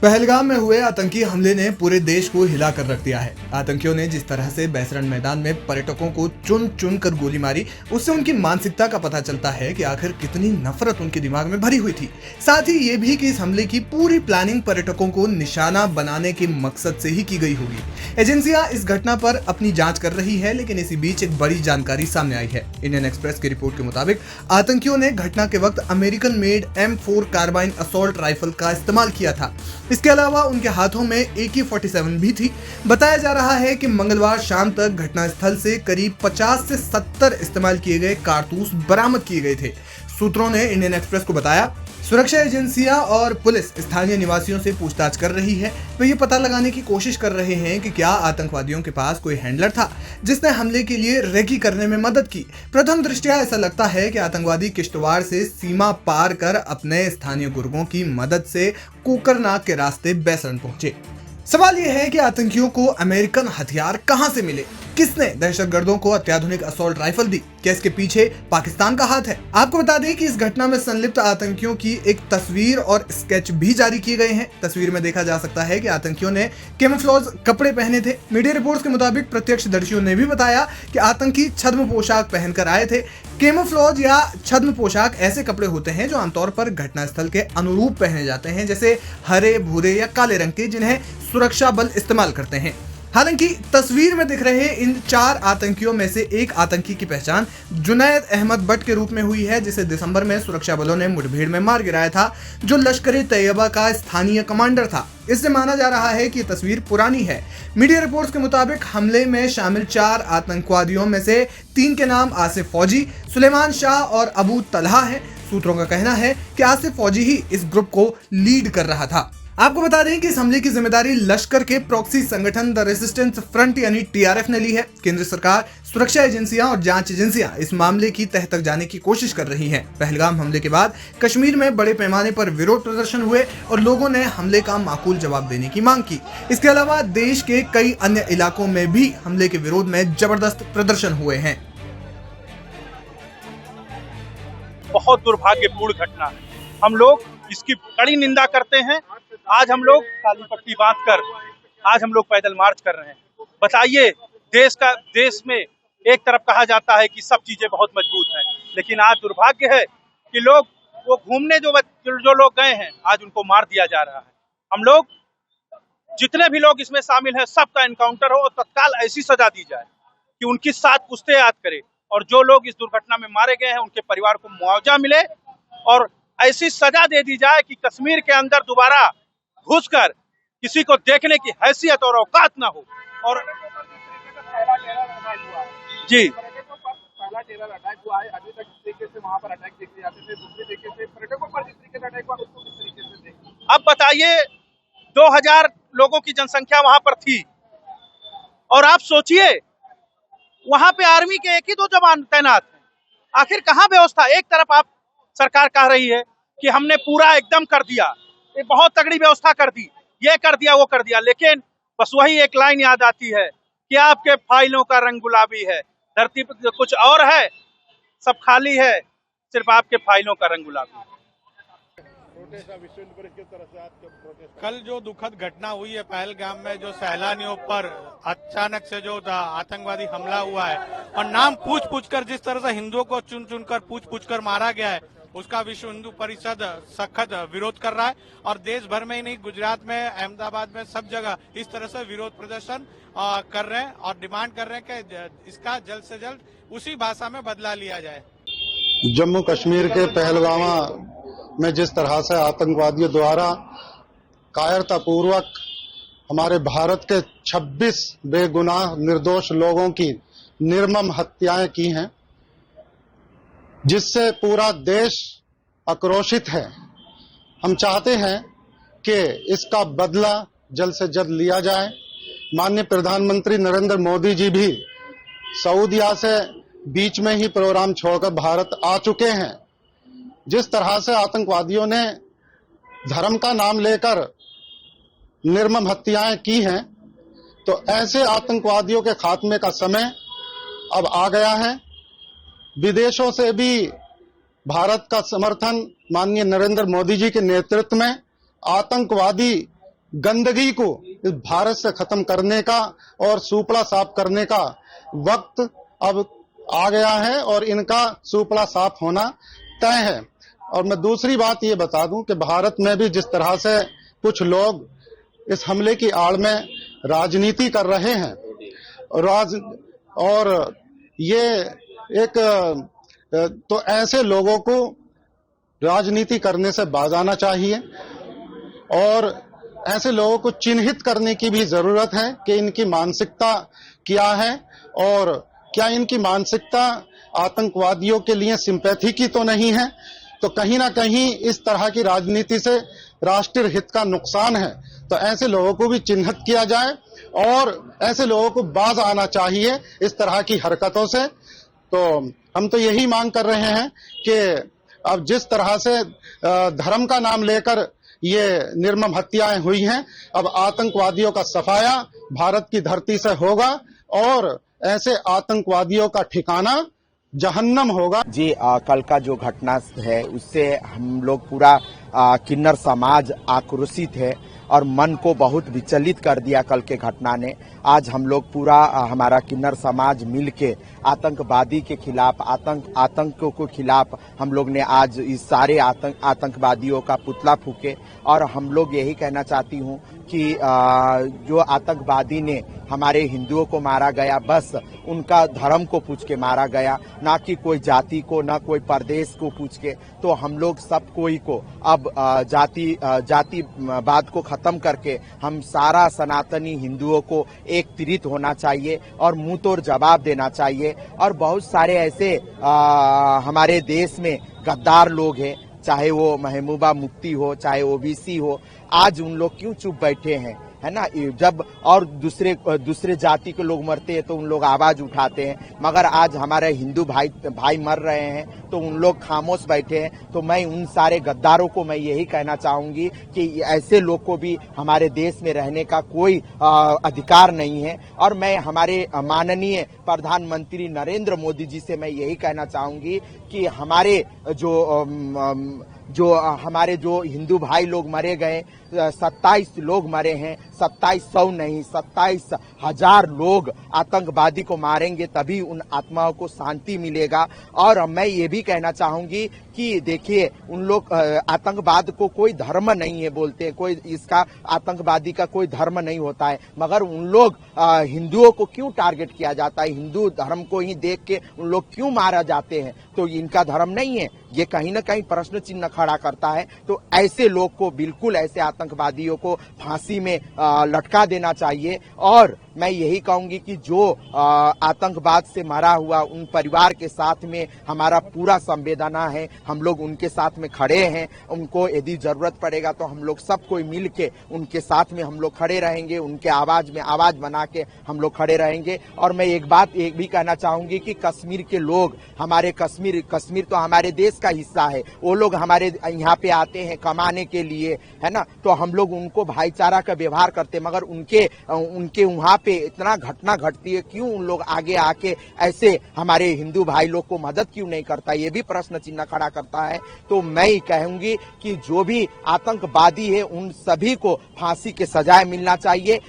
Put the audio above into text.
पहलगाम में हुए आतंकी हमले ने पूरे देश को हिला कर रख दिया है। आतंकियों ने जिस तरह से बैसरण मैदान में पर्यटकों को चुन चुन कर गोली मारी, उससे उनकी मानसिकता का पता चलता है कि आखिर कितनी नफरत उनके दिमाग में भरी हुई थी। साथ ही ये भी कि इस हमले की पूरी प्लानिंग पर्यटकों को निशाना बनाने के मकसद से ही की गई होगी। एजेंसियां इस घटना पर अपनी जांच कर रही है, लेकिन इसी बीच एक बड़ी जानकारी सामने आई है। इंडियन एक्सप्रेस की रिपोर्ट के मुताबिक आतंकियों ने घटना के वक्त American made M4 carbine assault rifle का इस्तेमाल किया था। इसके अलावा उनके हाथों में AK-47 भी थी। बताया जा रहा है कि मंगलवार शाम तक घटनास्थल से करीब 50 से 70 इस्तेमाल किए गए कारतूस बरामद किए गए थे। सूत्रों ने इंडियन एक्सप्रेस को बताया, सुरक्षा एजेंसियां और पुलिस स्थानीय निवासियों से पूछताछ कर रही है। वे ये पता लगाने की कोशिश कर रहे हैं कि क्या आतंकवादियों के पास कोई हैंडलर था जिसने हमले के लिए रेकी करने में मदद की। प्रथम दृष्टया ऐसा लगता है कि आतंकवादी किश्तवाड़ से सीमा पार कर अपने स्थानीय गुर्गों की मदद से कोकरनाग के रास्ते बैसरण पहुंचे। सवाल यह है कि आतंकियों को अमेरिकन हथियार कहां से मिले? किसने दहशतगर्दों को अत्याधुनिक असॉल्ट राइफल दी? क्या इसके पीछे पाकिस्तान का हाथ है? आपको बता दें कि इस घटना में संलिप्त आतंकियों की एक तस्वीर और स्केच भी जारी किए गए हैं। तस्वीर में देखा जा सकता है कि आतंकियों ने कैमोफ्लेज कपड़े पहने थे। मीडिया रिपोर्ट्स के मुताबिक प्रत्यक्षदर्शियों ने भी बताया कि आतंकी छद्म पोशाक पहनकर आए थे। कैमोफ्लेज या छद्म पोशाक ऐसे कपड़े होते हैं जो आमतौर पर घटनास्थल के अनुरूप पहने जाते हैं, जैसे हरे, भूरे या काले रंग के, जिन्हें सुरक्षा बल इस्तेमाल करते हैं। हालांकि तस्वीर में दिख रहे इन 4 आतंकियों में से एक आतंकी की पहचान जुनैद अहमद बट के रूप में हुई है, जिसे दिसंबर में सुरक्षा बलों ने मुठभेड़ में मार गिराया था, जो लश्कर-ए-तैयबा का स्थानीय कमांडर था। इससे माना जा रहा है कि तस्वीर पुरानी है। मीडिया रिपोर्ट्स के मुताबिक हमले में शामिल 4 आतंकवादियों में से 3 के नाम आसिफ फौजी, सुलेमान शाह और अबू तलहा हैं। सूत्रों का कहना है कि आसिफ फौजी ही इस ग्रुप को लीड कर रहा था। आपको बता दें कि इस हमले की जिम्मेदारी लश्कर के प्रॉक्सी संगठन द रेजिस्टेंस फ्रंट यानी TRF ने ली है। केंद्र सरकार, सुरक्षा एजेंसियां और जांच एजेंसियां इस मामले की तह तक जाने की कोशिश कर रही हैं। पहलगाम हमले के बाद कश्मीर में बड़े पैमाने पर विरोध प्रदर्शन हुए और लोगों ने हमले का माकूल जवाब देने की मांग की। इसके अलावा देश के कई अन्य इलाकों में भी हमले के विरोध में जबरदस्त प्रदर्शन हुए हैं। बहुत दुर्भाग्यपूर्ण घटना है। हम लोग इसकी कड़ी निंदा करते हैं। आज हम लोग काली पट्टी बांधकर आज हम लोग पैदल मार्च कर रहे हैं। बताइए, देश में एक तरफ कहा जाता है कि सब चीजें बहुत मजबूत हैं, लेकिन आज दुर्भाग्य है कि लोग वो घूमने जो लोग गए हैं, आज उनको मार दिया जा रहा है। हम लोग जितने भी लोग इसमें शामिल हैं, सबका एनकाउंटर हो और तत्काल ऐसी सजा दी जाए कि उनकी 7 पुश्तें याद करे, और जो लोग इस दुर्घटना में मारे गए हैं उनके परिवार को मुआवजा मिले और ऐसी सजा दे दी जाए कि कश्मीर के अंदर दोबारा घुसकर किसी को देखने की हैसियत और औकात ना हो। और जी, पहला टेरर अटैक हुआ है। अभी तक जिस तरीके से वहां पर अटैक देखे जाते थे, दूसरे तरीके से पर्यटकों पर जिस तरीके से अटैक हुआ, उसको किस तरीके से देखें? अब बताइए, 2000 लोगों की जनसंख्या वहां पर थी और आप सोचिए वहां पे आर्मी के 1 ही 2 जवान तैनात हैं। आखिर कहां व्यवस्था? एक तरफ आप सरकार कह रही है कि हमने पूरा एकदम कर दिया, ये बहुत तगड़ी व्यवस्था कर दी, ये कर दिया, वो कर दिया, लेकिन बस वही एक लाइन याद आती है कि आपके फाइलों का रंग गुलाबी है, धरती पर कुछ और है, सब खाली है, सिर्फ आपके फाइलों का रंग गुलाबी है। कल जो दुखद घटना हुई है पहलगाम में, जो सैलानियों पर अचानक से जो आतंकवादी हमला हुआ है और नाम पूछ कर जिस तरह से हिंदुओं को चुन कर पूछ कर मारा गया है, उसका विश्व हिंदू परिषद सख्त विरोध कर रहा है। और देश भर में ही नहीं, गुजरात में, अहमदाबाद में, सब जगह इस तरह से विरोध प्रदर्शन कर रहे हैं और डिमांड कर रहे हैं कि इसका जल्द से जल्द उसी भाषा में बदला लिया जाए। जम्मू कश्मीर के पहलगाम में जिस तरह से आतंकवादियों द्वारा कायरतापूर्वक हमारे भारत के 26 बेगुनाह निर्दोष लोगों की निर्मम हत्याएं की हैं, जिससे पूरा देश आक्रोशित है। हम चाहते हैं कि इसका बदला जल्द से जल्द लिया जाए। माननीय प्रधानमंत्री नरेंद्र मोदी जी भी सऊदीया से बीच में ही प्रोग्राम छोड़कर भारत आ चुके हैं। जिस तरह से आतंकवादियों ने धर्म का नाम लेकर निर्मम हत्याएं की हैं, तो ऐसे आतंकवादियों के खात्मे का समय अब आ गया है। विदेशों से भी भारत का समर्थन माननीय नरेंद्र मोदी जी के नेतृत्व में आतंकवादी गंदगी को इस भारत से खत्म करने का और सूपड़ा साफ करने का वक्त अब आ गया है और इनका सूपड़ा साफ होना तय है। और मैं दूसरी बात ये बता दूं कि भारत में भी जिस तरह से कुछ लोग इस हमले की आड़ में राजनीति कर रहे हैं और ये एक तो ऐसे लोगों को राजनीति करने से बाज आना चाहिए और ऐसे लोगों को चिन्हित करने की भी जरूरत है कि इनकी मानसिकता क्या है और क्या इनकी मानसिकता आतंकवादियों के लिए सिंपैथी की तो नहीं है। तो कहीं ना कहीं इस तरह की राजनीति से राष्ट्रीय हित का नुकसान है। तो ऐसे लोगों को भी चिन्हित किया जाए और ऐसे लोगों को बाज आना चाहिए इस तरह की हरकतों से। तो हम तो यही मांग कर रहे हैं कि अब जिस तरह से धर्म का नाम लेकर ये निर्मम हत्याएं हुई हैं, अब आतंकवादियों का सफाया भारत की धरती से होगा और ऐसे आतंकवादियों का ठिकाना जहन्नम होगा। जी कल का जो घटना है उससे हम लोग पूरा किन्नर समाज आक्रोशित है और मन को बहुत विचलित कर दिया कल के घटना ने। आज हम लोग पूरा हमारा किन्नर समाज मिलके आतंकवादी के खिलाफ आतंकों के खिलाफ हम लोग ने आज इस सारे आतंकवादियों का पुतला फूके। और हम लोग यही कहना चाहती हूँ कि जो आतंकवादी ने हमारे हिंदुओं को मारा गया, बस उनका धर्म को पूछ के मारा गया, ना कि कोई जाति को, ना कोई प्रदेश को पूछ के। तो हम लोग सब कोई को अब जातिवाद को खत्म करके हम सारा सनातनी हिंदुओं को एक तीरित होना चाहिए और मुंह तोड़ जवाब देना चाहिए। और बहुत सारे ऐसे हमारे देश में गद्दार लोग हैं, चाहे वो महबूबा मुफ्ती हो, चाहे ओबीसी हो, आज उन लोग क्यों चुप बैठे हैं, है ना। जब और दूसरे जाति के लोग मरते हैं तो उन लोग आवाज उठाते हैं, मगर आज हमारे हिंदू भाई मर रहे हैं तो उन लोग खामोश बैठे हैं। तो मैं उन सारे गद्दारों को मैं यही कहना चाहूंगी कि ऐसे लोग को भी हमारे देश में रहने का कोई अधिकार नहीं है। और मैं हमारे माननीय प्रधानमंत्री नरेंद्र मोदी जी से मैं यही कहना चाहूंगी कि हमारे जो हिंदू भाई लोग मरे गए, 27 लोग मरे हैं, 2700 नहीं 27,000 लोग आतंकवादी को मारेंगे तभी उन आत्माओं को शांति मिलेगा। और मैं ये भी कहना चाहूंगी कि देखिए उन लोग आतंकवाद को कोई धर्म नहीं है बोलते हैं, कोई इसका आतंकवादी का कोई धर्म नहीं होता है, मगर उन लोग हिंदुओं को क्यों टारगेट किया जाता है, हिंदू धर्म को ही देख के उन लोग क्यों मारा जाते हैं, तो इनका धर्म नहीं है, ये कहीं ना कहीं प्रश्न चिन्ह खड़ा करता है। तो ऐसे लोग को बिल्कुल ऐसे आतंकवादियों को फांसी में लटका देना चाहिए। और मैं यही कहूंगी कि जो आतंकवाद से मरा हुआ उन परिवार के साथ में हमारा पूरा संवेदना है, हम लोग उनके साथ में खड़े हैं। उनको यदि जरूरत पड़ेगा तो हम लोग सब कोई मिल के उनके साथ में हम लोग खड़े रहेंगे, उनके आवाज में आवाज बना के हम लोग खड़े रहेंगे। और मैं एक भी कहना चाहूंगी कि कश्मीर के लोग, हमारे कश्मीर तो हमारे देश का हिस्सा है, वो लोग हमारे यहाँ पे आते हैं कमाने के लिए, है ना। तो हम लोग उनको भाईचारा का व्यवहार करते, मगर उनके वहाँ पे इतना घटना घटती है, क्यों उन लोग आगे आके ऐसे हमारे हिंदू भाई लोग को मदद क्यों नहीं करता, ये भी प्रश्न चिन्ह खड़ा करता है। तो मैं कहूंगी कि जो भी आतंकवादी है उन सभी को फांसी के सजाए मिलना चाहिए।